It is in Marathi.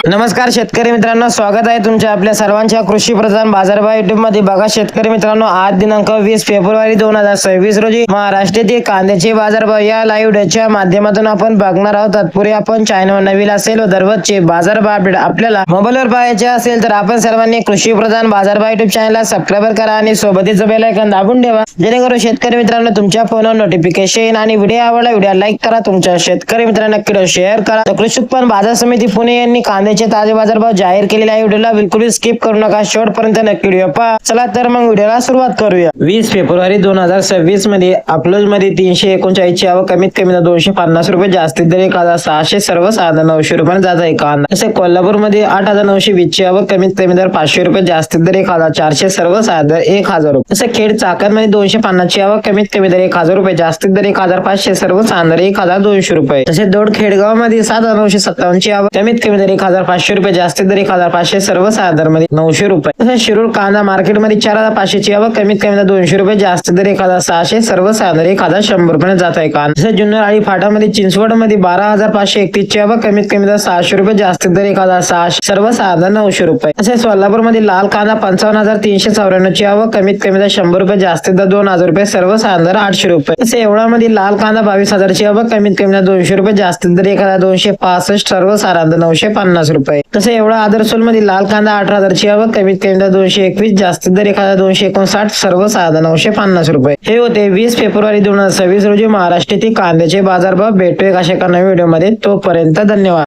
नमस्कार शेतकरी मित्रांनो, स्वागत आहे तुमच्या आपल्या सर्वांच्या कृषी प्रधान बाजारभाव युट्यूब मध्ये। बघा शेतकरी मित्रांनो, आज दिनांक 20 फेब्रुवारी 2026 रोजी महाराष्ट्रातील कांद्याचे बाजारभाव या लाईव्ह डेटच्या माध्यमातून आपण बघणार आहोत। तत्पूर्वी आपण चॅनलवर नवीन असेल व दररोजचे बाजारभाव अपडेट आपल्याला मोबाईलवर पाहायचे असेल तर आपण सर्वांनी कृषी प्रधान बाजारभाव युट्यूब चॅनलला सबस्क्राईब करा आणि सोबतच बेल आयकॉन दाबून ठेवा, जेणेकरून शेतकरी मित्रांनो तुमच्या फोनवर नोटिफिकेशन आणि व्हिडिओ आवडला व्हिडिओ लाईक करा, तुमच्या शेतकरी मित्रांना नक्की शेअर करा। तर कृषी उत्पन्न बाजार समिती पुणे यांनी कांद्याचे ताजे बाजारभाव जाहीर केलेले आहे। व्हिडिओला बिलकुल स्किप करू नका, शेवटपर्यंत नक्की व्हिडिओ पहा। चला तर मग व्हिडिओला सुरुवात करूया। 20 फेब्रुवारी 2026 मध्ये अकलूज मध्ये 339 ची आवक कमीत कमी 250 रुपये, जास्तीत दर 1600, सर्वसाधारण 900 रुपये जात आहे कांदा। तसे कोल्हापूर मध्ये 8920 ची आवक कमीत कमी दर 500 रुपये, जास्तीत दर 1400, सर्वसाधारण 1000 रुपये। तसे खेड चाकण मध्ये 250 ची आवक कमीत कमी दर 1000 रुपये, जास्तीत दर 1500, सर्वसाधारण 1200 रुपये। तसे दोड खेडगाव मध्ये 7957 ची आवक कमीत कमी दर 1500 रुपये, जास्तीत दर 1500, सर्वसाधारण 900 रुपये। तसे शिरूर कांदा मार्केट मध्ये 4500 ची आवक कमीत कमी 200 रुपये, जास्तीत दर 1600, सर्वसाधारण 1100 रुपये जात आहे कांदा। तसे जुन्नर आणि फाटा मध्ये चिंचवड मध्ये 12531 ची आवक कमीत कमी 600 रुपये, जास्तीत दर 1600, सर्वसाधारण 900 रुपये। तसे सोलापूर मध्ये लाल कांदा 55394 ची आवक कमीत कमी 100 रुपये, जास्तीत दर 2000 रुपये, सर्वसाधारण 800 रुपये। तसे एवढा मध्ये लाल कांदा 22000 ची आवक कमीत कमी 200 रुपये, जास्तीत दर 1265, सर्वसाधारण 950 रुपये। तसे एवढा आदरसोल मध्ये लाल कांदा 18000 ची आवक कमीत कमी 221, जास्तीत दर 1259, सर्वसाधारण 950 रुपये। हे होते 20 फेब्रुवारी 2026 रोजी महाराष्ट्रातील कांद्याचे बाजारभाव। भेटूया अशा एका नवीन व्हिडिओ मध्ये, तोपर्यंत धन्यवाद।